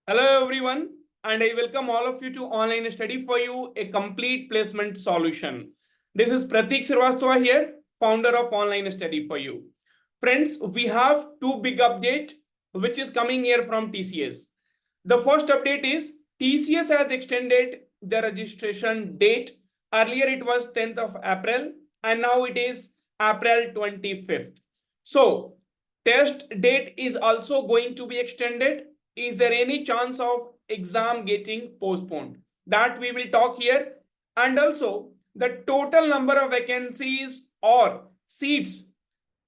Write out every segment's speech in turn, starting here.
Hello everyone, and I welcome all of you to Online Study for You, a complete placement solution. This is Pratik Srivastava here, founder of Online Study for You. Friends, we have two big updates which is coming here from TCS. The first update is TCS has extended the registration date. Earlier it was 10th of April and now it is April 25th. So test date is also going to be extended. Is there any chance of exam getting postponed? That we will talk here. And also the total number of vacancies or seats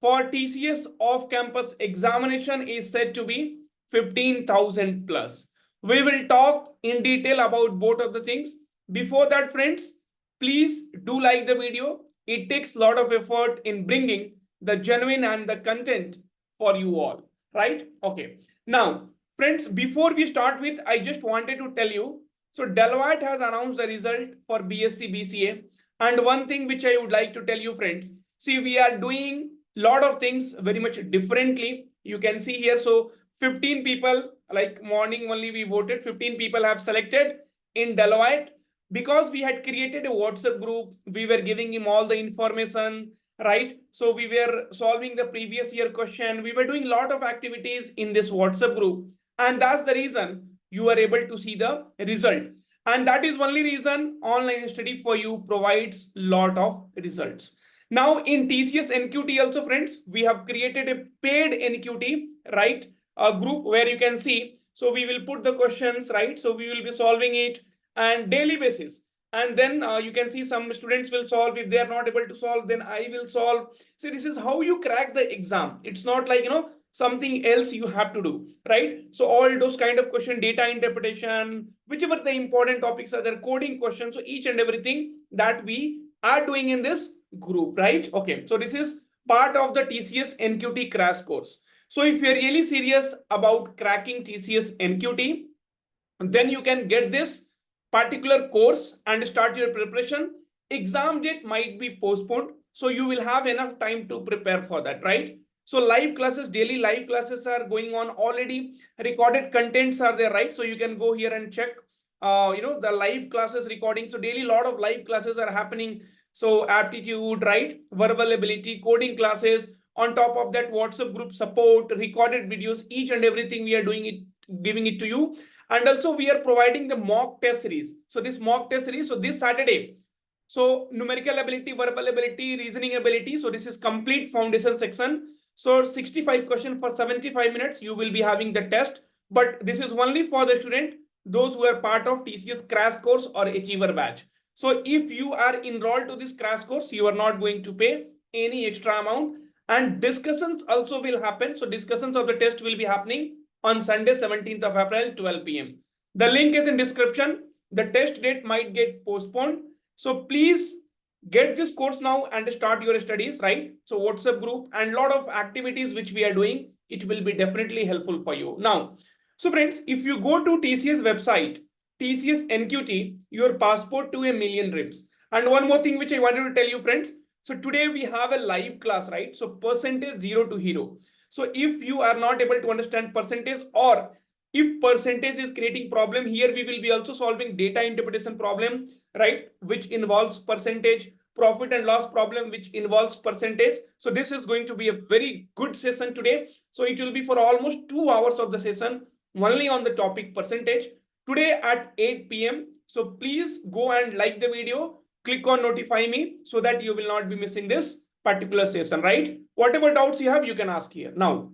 for TCS off-campus examination is said to be 15,000 plus. We will talk in detail about both of the things. Before that, friends, please do like the video. It takes a lot of effort in bringing the genuine and the content for you all, right? Okay. Now, friends, before we start with, I just wanted to tell you, so Deloitte has announced the result for BSc BCA. And one thing which I would like to tell you, friends, see, we are doing lot of things very much differently. You can see here, so 15 people, like morning only we voted, 15 people have selected in Deloitte because we had created a WhatsApp group. We were giving him all the information, right? So we were solving the previous year question. We were doing a lot of activities in this WhatsApp group, and that's the reason you are able to see the result. And that is only reason Online Study for You provides lot of results. Now in TCS NQT also, friends, we have created a paid NQT, right? A group where you can see. So we will put the questions, right? So we will be solving it on daily basis. And then you can see some students will solve. If they are not able to solve, then I will solve. So this is how you crack the exam. It's not like, something else you have to do, right? So all those kind of question, data interpretation, whichever the important topics are there, coding questions. So each and everything that we are doing in this group, right? Okay, so this is part of the TCS NQT crash course. So if you're really serious about cracking TCS NQT, then you can get this particular course and start your preparation. Exam date might be postponed, so you will have enough time to prepare for that, right? So live classes, daily live classes are going on already. Recorded contents are there, right? So you can go here and check the live classes recording. So daily lot of live classes are happening. So aptitude, right? Verbal ability, coding classes. On top of that, WhatsApp group support, recorded videos, each and everything we are doing it, giving it to you. And also we are providing the mock test series. So this mock test series, so this Saturday, so numerical ability, verbal ability, reasoning ability. So this is complete foundation section. So 65 questions for 75 minutes, you will be having the test. But this is only for the student, those who are part of TCS crash course or achiever batch. So if you are enrolled to this crash course, you are not going to pay any extra amount. And discussions also will happen. So discussions of the test will be happening on Sunday, 17th of April, 12 p.m. The link is in description. The test date might get postponed. So please get this course now and start your studies, right? So WhatsApp group and lot of activities which we are doing, it will be definitely helpful for you. Now, so friends, if you go to TCS website, TCS NQT, your passport to a million dreams. And one more thing which I wanted to tell you, friends. So today we have a live class, right? So percentage 0 to hero. So if you are not able to understand percentage, or if percentage is creating problem, here we will be also solving data interpretation problem, right? Which involves percentage, profit and loss problem, which involves percentage. So this is going to be a very good session today. So it will be for almost 2 hours of the session only on the topic percentage today at 8 p.m. So please go and like the video, click on notify me so that you will not be missing this particular session, right? Whatever doubts you have, you can ask here. Now,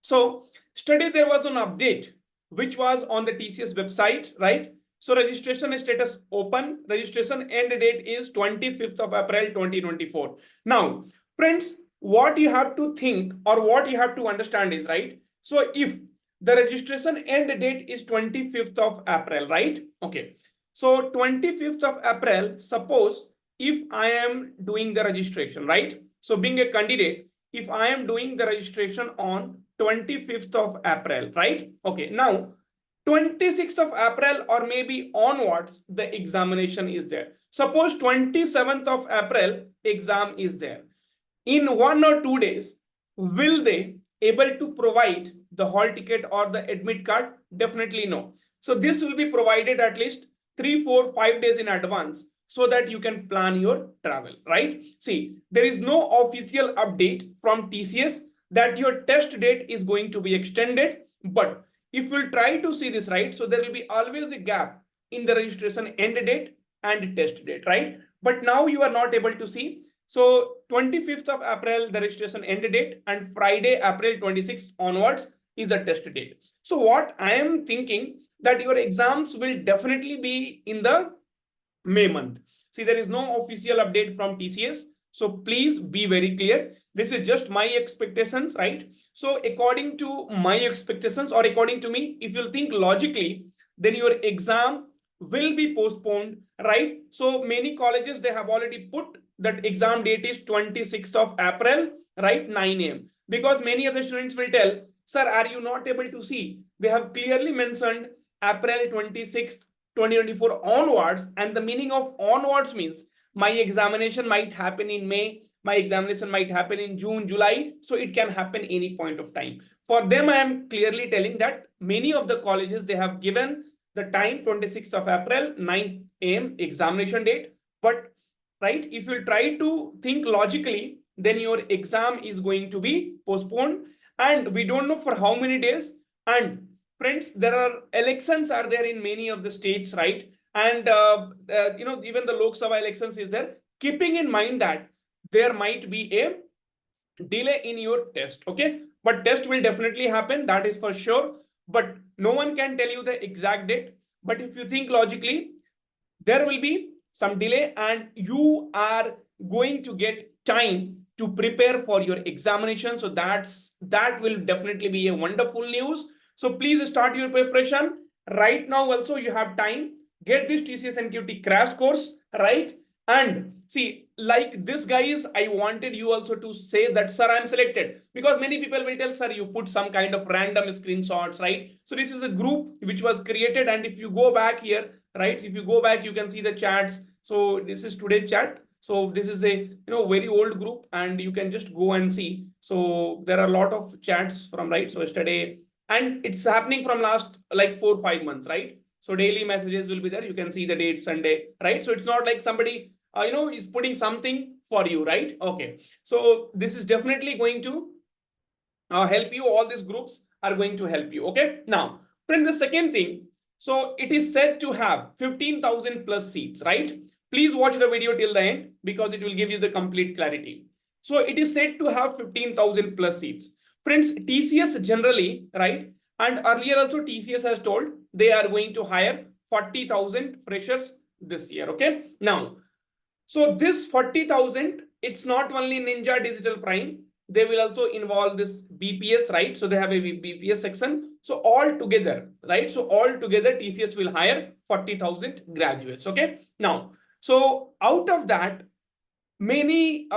so today there was an update which was on the TCS website, right? So registration status open, registration end date is 25th of April 2024. Now, friends, what you have to think or what you have to understand is, right? So if the registration end date is 25th of April, right? Okay. So 25th of April, suppose if I am doing the registration, right? So being a candidate, if I am doing the registration on 25th of April, right? Okay, now 26th of April or maybe onwards, the examination is there. Suppose 27th of April, exam is there. In 1 or 2 days, will they able to provide the hall ticket or the admit card? Definitely no. So this will be provided at least 3, 4, 5 days in advance so that you can plan your travel, right? See, there is no official update from TCS that your test date is going to be extended. But if we'll try to see this, right, so there will be always a gap in the registration end date and test date, right? But now you are not able to see. So 25th of April, the registration end date, and Friday, April 26th onwards is the test date. So what I am thinking that your exams will definitely be in the May month. See, there is no official update from TCS. So please be very clear. This is just my expectations, right? So according to my expectations, or according to me, if you think logically, then your exam will be postponed, right? So many colleges, they have already put that exam date is 26th of April, right? 9 a.m. Because many of the students will tell, sir, are you not able to see? They have clearly mentioned April 26th 2024 onwards, and the meaning of onwards means my examination might happen in May, my examination might happen in June, July, so it can happen any point of time. For them, I am clearly telling that many of the colleges, they have given the time 26th of April, 9 a.m. examination date. But right, if you try to think logically, then your exam is going to be postponed, and we don't know for how many days. And friends, there are elections are there in many of the states, right? And even the Lok Sabha elections is there. Keeping in mind that there might be a delay in your test, okay? But test will definitely happen, that is for sure. But no one can tell you the exact date. But if you think logically, there will be some delay, and you are going to get time to prepare for your examination. So that will definitely be a wonderful news. So please start your preparation right now. Also, you have time. Get this TCS NQT crash course, right? And see, like this, guys, I wanted you also to say that, sir, I'm selected. Because many people will tell, sir, you put some kind of random screenshots, right? So this is a group which was created. And if you go back here, right, if you go back, you can see the chats. So this is today's chat. So this is a very old group, and you can just go and see. So there are a lot of chats from, right, so yesterday, and it's happening from last like 4 or 5 months, right? So daily messages will be there. You can see the date Sunday, right? So it's not like somebody is putting something for you, right? Okay, so this is definitely going to help you. All these groups are going to help you. Okay, now friend, the second thing, so it is said to have 15,000 plus seats, right? Please watch the video till the end because it will give you the complete clarity. So it is said to have 15,000 plus seats. Friends, TCS generally, right? And earlier also TCS has told they are going to hire 40,000 freshers this year. Okay, now, so this 40,000, it's not only Ninja Digital Prime, they will also involve this BPS, right? So they have a BPS section. So all together, right? So all together, TCS will hire 40,000 graduates. Okay. Now, so out of that, many,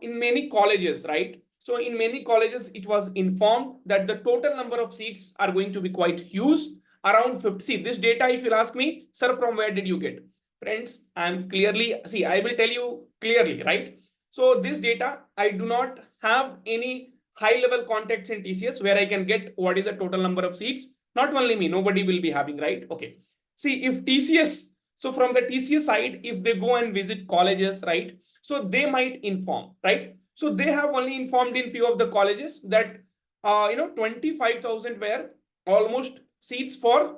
in many colleges, right? So in many colleges, it was informed that the total number of seats are going to be quite huge, around 50. See, this data, if you'll ask me, sir, from where did you get? Friends, I'm clearly, see, I will tell you clearly, right? So this data, I do not have any high level contacts in TCS where I can get what is the total number of seats. Not only me, nobody will be having, right? Okay. See, if TCS, so from the TCS side, if they go and visit colleges, right? So they might inform, right? So they have only informed in few of the colleges that 25,000 were almost seats for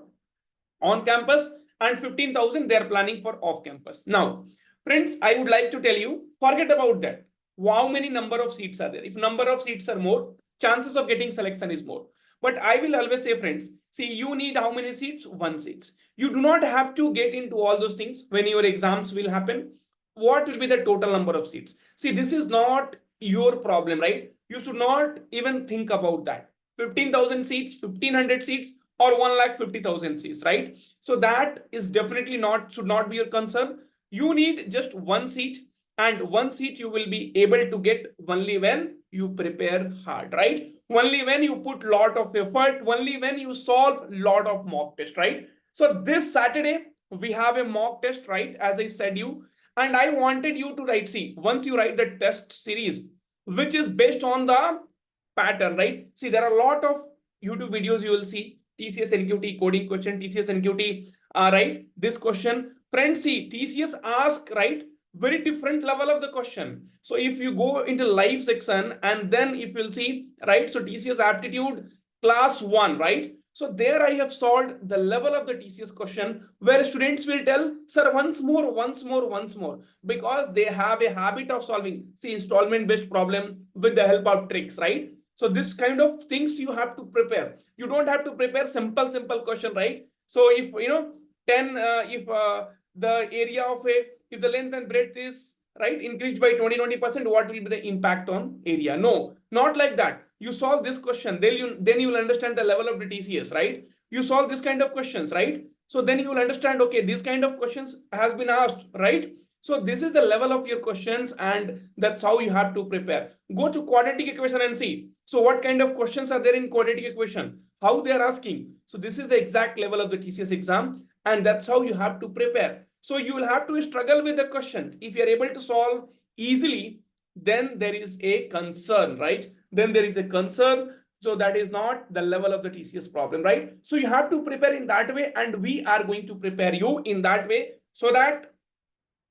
on campus, and 15,000 they are planning for off campus. Now, friends, I would like to tell you, forget about that. How many number of seats are there? If number of seats are more, chances of getting selection is more. But I will always say, friends, see, you need how many seats? 1 seats. You do not have to get into all those things when your exams will happen. What will be the total number of seats? See, this is not your problem, right? You should not even think about that. 15,000 seats, 1,500 seats, or 1,50,000 seats, right? So that is definitely not, should not be your concern. You need just 1 seat, and 1 seat you will be able to get only when you prepare hard, right? Only when you put lot of effort, only when you solve lot of mock test, right? So this Saturday we have a mock test, right? As I said you, and I wanted you to write, see, once you write the test series, which is based on the pattern, right? See, there are a lot of YouTube videos you will see, TCS NQT coding question, TCS NQT, right? This question, friends, see, TCS ask, right? Very different level of the question. So if you go into live section and then if you'll see, right? So TCS aptitude class 1, right? So there I have solved the level of the TCS question where students will tell, sir, once more, because they have a habit of solving, see, installment based problem with the help of tricks, right? So this kind of things you have to prepare. You don't have to prepare simple question, right? So if you know 10, if the area of a, if the length and breadth is right increased by 20%, what will be the impact on area? No, not like that. You solve this question, then you will understand the level of the TCS, right? You solve this kind of questions, right? So then you will understand, okay, this kind of questions has been asked, right? So this is the level of your questions, and that's how you have to prepare. Go to quadratic equation and see. So what kind of questions are there in quadratic equation? How they are asking. So this is the exact level of the TCS exam, and that's how you have to prepare. So you will have to struggle with the questions. If you are able to solve easily, then there is a concern, right? Then there is a concern. So that is not the level of the TCS problem, right? So you have to prepare in that way, and we are going to prepare you in that way so that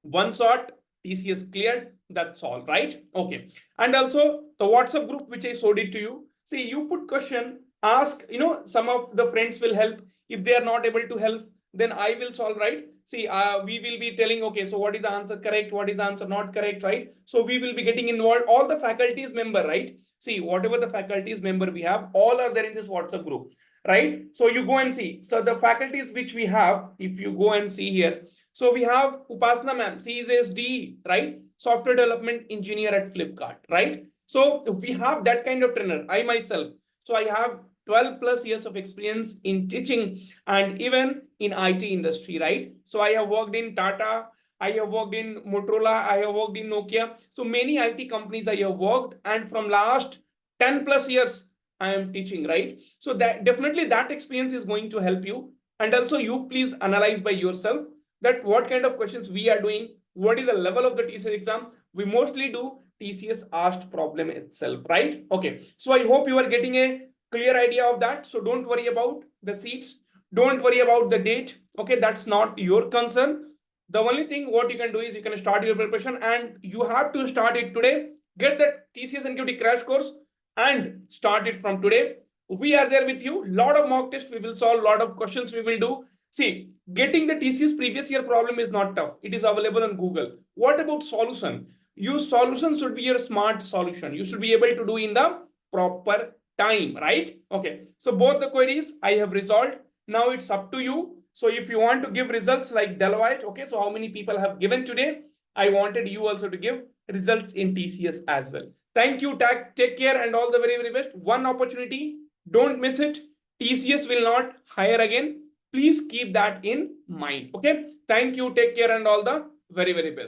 one shot TCS cleared. That's all, right? Okay. And also the WhatsApp group which I showed it to you. See, you put question, ask, you know, some of the friends will help. If they are not able to help, then I will solve, right? See, we will be telling, okay, so what is the answer correct? What is the answer not correct, right? So we will be getting involved. All the faculties member, right? See, whatever the faculties member we have, all are there in this WhatsApp group, right? So you go and see. So the faculties which we have, if you go and see here, so we have Upasana ma'am, she is SD, right? Software development engineer at Flipkart, right? So we have that kind of trainer. I myself, so I have 12 plus years of experience in teaching and even in IT industry, right? So I have worked in Tata, I have worked in Motorola, I have worked in Nokia. So many IT companies I have worked, and from last 10 plus years, I am teaching, right? So that definitely that experience is going to help you. And also you please analyze by yourself that what kind of questions we are doing, what is the level of the TCS exam. We mostly do TCS asked problem itself, right? Okay, so I hope you are getting a clear idea of that. So don't worry about the seats, don't worry about the date, okay? That's not your concern. The only thing what you can do is you can start your preparation, and you have to start it today. Get that TCS NQT crash course and start it from today. We are there with you. Lot of mock tests we will solve, lot of questions we will do. See, getting the TCS previous year problem is not tough. It is available on Google. What about solution? Your solution should be your smart solution. You should be able to do in the proper time, right? Okay. So both the queries I have resolved. Now it's up to you. So if you want to give results like Deloitte, okay, so how many people have given today? I wanted you also to give results in TCS as well. Thank you. Take care and all the very, very best. One opportunity. Don't miss it. TCS will not hire again. Please keep that in mind. Okay. Thank you. Take care and all the very, very best.